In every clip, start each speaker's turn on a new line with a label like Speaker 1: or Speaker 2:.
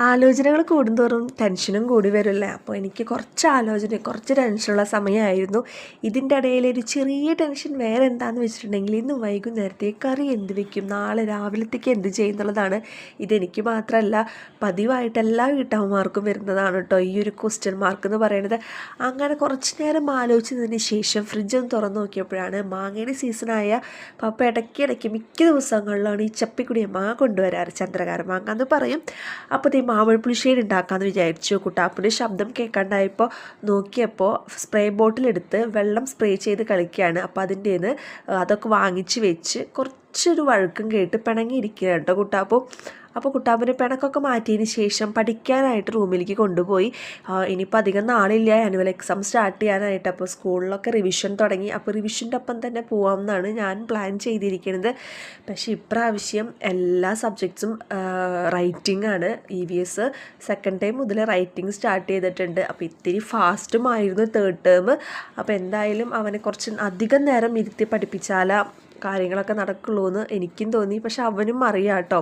Speaker 1: ആലോചനകൾ കൂടുന്തോറും ടെൻഷനും കൂടി വരില്ലേ. അപ്പോൾ എനിക്ക് കുറച്ച് ആലോചന കുറച്ച് ടെൻഷനുള്ള സമയമായിരുന്നു. ഇതിൻ്റെ ഇടയിൽ ഒരു ചെറിയ ടെൻഷൻ വേറെ എന്താണെന്ന് വെച്ചിട്ടുണ്ടെങ്കിൽ ഇന്ന് വൈകുന്നേരത്തെ കറി എന്ത് വെക്കും, നാളെ രാവിലത്തേക്ക് എന്ത് ചെയ്യുന്നുള്ളതാണ്. ഇതെനിക്ക് മാത്രമല്ല പതിവായിട്ട് എല്ലാ വീട്ടമ്മമാർക്കും വരുന്നതാണ് കേട്ടോ ഈ ഒരു ക്വസ്റ്റ്യൻ മാർക്ക് എന്ന് പറയുന്നത്. അങ്ങനെ കുറച്ച് നേരം ആലോചിച്ചതിന് ശേഷം ഫ്രിഡ്ജൊന്ന് തുറന്ന് നോക്കിയപ്പോഴാണ് മാങ്ങയുടെ സീസണായ പപ്പ ഇടയ്ക്കിടയ്ക്ക് മിക്ക ദിവസങ്ങളിലാണ് ഈ ചപ്പിക്കുടിയ മാങ്ങ കൊണ്ടുവരാറ്. ചന്ദ്രകാര മാങ്ങ എന്ന് പറയും. അപ്പോൾ മാമ്പഴപ്പുളിശ്ശേരി ഉണ്ടാക്കാമെന്ന് വിചാരിച്ചു. കുട്ടാപ്പിൻ്റെ ശബ്ദം കേൾക്കാണ്ടായപ്പോൾ നോക്കിയപ്പോൾ സ്പ്രേ ബോട്ടിലെടുത്ത് വെള്ളം സ്പ്രേ ചെയ്ത് കളിക്കുകയാണ്. അപ്പോൾ അതിൻ്റേന്ന് അതൊക്കെ വാങ്ങിച്ച് വെച്ച് കുറച്ചൊരു വഴക്കും കേട്ട് പിണങ്ങിയിരിക്കുക കേട്ടോ കുട്ടാപ്പു. അപ്പോൾ കുട്ടാപ്പിൻ്റെ പിണക്കൊക്കെ മാറ്റിയതിന് ശേഷം പഠിക്കാനായിട്ട് റൂമിലേക്ക് കൊണ്ടുപോയി. ഇനിയിപ്പോൾ അധികം നാളില്ല ആനുവൽ എക്സാം സ്റ്റാർട്ട് ചെയ്യാനായിട്ട്. അപ്പോൾ സ്കൂളിലൊക്കെ റിവിഷൻ തുടങ്ങി. അപ്പോൾ റിവിഷൻ്റെ ഒപ്പം തന്നെ പോകാമെന്നാണ് ഞാൻ പ്ലാൻ ചെയ്തിരിക്കുന്നത്. പക്ഷേ ഇപ്രാവശ്യം എല്ലാ സബ്ജക്ട്സും റൈറ്റിംഗ് ആണ്. EVS സെക്കൻഡ് ടൈം മുതൽ റൈറ്റിംഗ് സ്റ്റാർട്ട് ചെയ്തിട്ടുണ്ട്. അപ്പോൾ ഇത്തിരി ഫാസ്റ്റുമായിരുന്നു തേർഡ് ടേം. അപ്പോൾ എന്തായാലും അവനെ കുറച്ച് അധികം നേരം ഇരുത്തി പഠിപ്പിച്ചാലാ കാര്യങ്ങളൊക്കെ നടക്കുള്ളൂ എന്ന് എനിക്കും തോന്നി. പക്ഷെ അവനും അറിയാം കേട്ടോ.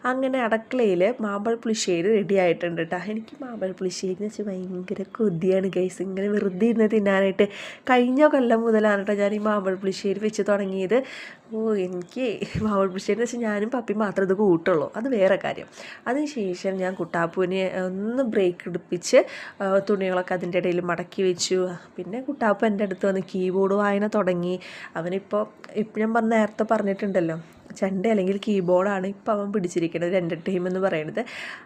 Speaker 1: അങ്ങനെ അടുക്കളയിൽ മാമ്പഴപ്പുളിശ്ശേരി റെഡി ആയിട്ടുണ്ട് കേട്ടോ. എനിക്ക് മാമ്പഴപ്പുളിശ്ശേരി എന്ന് വെച്ചാൽ ഭയങ്കര കൊതിയാണ് ഗൈസ്. ഇങ്ങനെ വെറുതെ ഇരുന്ന് തിന്നാനായിട്ട് കഴിഞ്ഞ കൊല്ലം മുതലാണ് കേട്ടോ ഞാൻ ഈ മാമ്പഴപ്പുളിശ്ശേരി വെച്ച് തുടങ്ങിയത്. എനിക്ക് മാമ്പഴപ്പുളിശ്ശേരി എന്ന് വെച്ചാൽ ഞാനും പപ്പി മാത്രമേ ഇത് കൂട്ടുള്ളൂ, അത് വേറെ കാര്യം. അതിനുശേഷം ഞാൻ കുട്ടാപ്പുവിനെ ഒന്ന് ബ്രേക്ക് എടുപ്പിച്ച് തുണികളൊക്കെ അതിൻ്റെ ഇടയിൽ മടക്കി വെച്ചു. പിന്നെ കുട്ടാപ്പു എൻ്റെ അടുത്ത് വന്ന് കീബോർഡ് വായന തുടങ്ങി. അവനിപ്പോൾ ഞാൻ നേരത്തെ പറഞ്ഞിട്ടുണ്ടല്ലോ, ചെണ്ട അല്ലെങ്കിൽ കീബോർഡാണ് ഇപ്പോൾ അവൻ പിടിച്ചിരിക്കുന്നത്, എൻ്റർടൈൻമെൻറ്റ് എന്ന് പറയുന്നത്.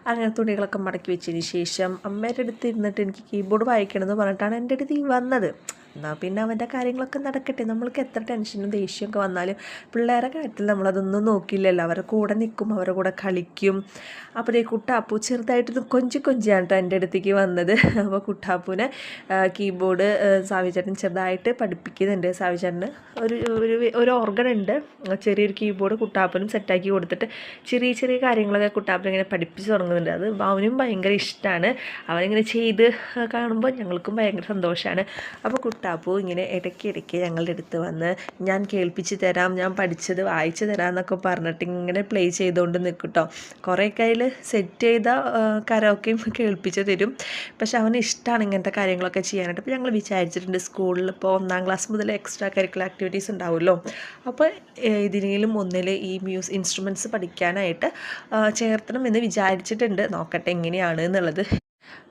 Speaker 1: അങ്ങനെ തുണികളൊക്കെ മടക്കി വെച്ചതിന് ശേഷം അമ്മയുടെ അടുത്ത് ഇരുന്നിട്ട് എനിക്ക് കീബോർഡ് വായിക്കണമെന്ന് പറഞ്ഞിട്ടാണ് എൻ്റെ അടുത്ത് വന്നത്. എന്നാൽ പിന്നെ അവൻ്റെ കാര്യങ്ങളൊക്കെ നടക്കട്ടെ. നമ്മൾക്ക് എത്ര ടെൻഷനും ദേഷ്യമൊക്കെ വന്നാലും പിള്ളേരെ കാര്യത്തിൽ നമ്മളതൊന്നും നോക്കില്ലല്ലോ. അവരുടെ കൂടെ നിൽക്കും, അവരുടെ കൂടെ കളിക്കും. അപ്പോൾ ഈ കുട്ടാപ്പു ചെറുതായിട്ടൊന്ന് കൊഞ്ചിയാണ് കേട്ടോ എൻ്റെ അടുത്തേക്ക് വന്നത്. അപ്പോൾ കുട്ടാപ്പുവിനെ കീബോർഡ് സാവിചേട്ടൻ ചെറുതായിട്ട് പഠിപ്പിക്കുന്നുണ്ട്. സാവിചേട്ടന് ഒരു ഓർഗൻ ഉണ്ട്, ചെറിയൊരു കീബോർഡ് കുട്ടാപ്പനും സെറ്റാക്കി കൊടുത്തിട്ട് ചെറിയ ചെറിയ കാര്യങ്ങളൊക്കെ കുട്ടാപ്പൻ ഇങ്ങനെ പഠിപ്പിച്ച് തുടങ്ങുന്നുണ്ട്. അത് അവനും ഭയങ്കര ഇഷ്ടമാണ്. അവനിങ്ങനെ ചെയ്ത് കാണുമ്പോൾ ഞങ്ങൾക്കും ഭയങ്കര സന്തോഷമാണ്. അപ്പോൾ കുട്ടാപ്പു ഇങ്ങനെ ഇടയ്ക്കിടയ്ക്ക് ഞങ്ങളുടെ അടുത്ത് വന്ന് ഞാൻ കേൾപ്പിച്ച് തരാം, ഞാൻ പഠിച്ചത് വായിച്ച് തരാം എന്നൊക്കെ പറഞ്ഞിട്ട് ഇങ്ങനെ പ്ലേ ചെയ്തുകൊണ്ട് നിൽക്കും കേട്ടോ. കുറേ കയ്യിൽ സെറ്റ് ചെയ്ത കരോക്കെയും കേൾപ്പിച്ച് തരും. പക്ഷെ അവന് ഇഷ്ടമാണ് ഇങ്ങനത്തെ കാര്യങ്ങളൊക്കെ ചെയ്യാനായിട്ട്. അപ്പോൾ ഞങ്ങൾ വിചാരിച്ചിട്ടുണ്ട് സ്കൂളിൽ ഇപ്പോൾ 1ാം ക്ലാസ് മുതൽ എക്സ്ട്രാ കരിക്കുലർ ആക്ടിവിറ്റീസ് ഉണ്ടാവുമല്ലോ. അപ്പോൾ ഇതിലും ഒന്നിൽ ഈ ഇൻസ്ട്രുമെൻറ്റ്സ് പഠിക്കാനായിട്ട് ചേർത്തണം എന്ന് വിചാരിച്ചിട്ടുണ്ട്. നോക്കട്ടെ എങ്ങനെയാണ് എന്നുള്ളത്.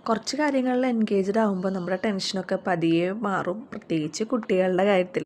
Speaker 1: കുറച്ച് കാര്യങ്ങളിൽ എൻഗേജ്ഡ് ആകുമ്പോൾ നമ്മുടെ ടെൻഷനൊക്കെ പതിയെ മാറും, പ്രത്യേകിച്ച് കുട്ടികളുടെ കാര്യത്തിൽ.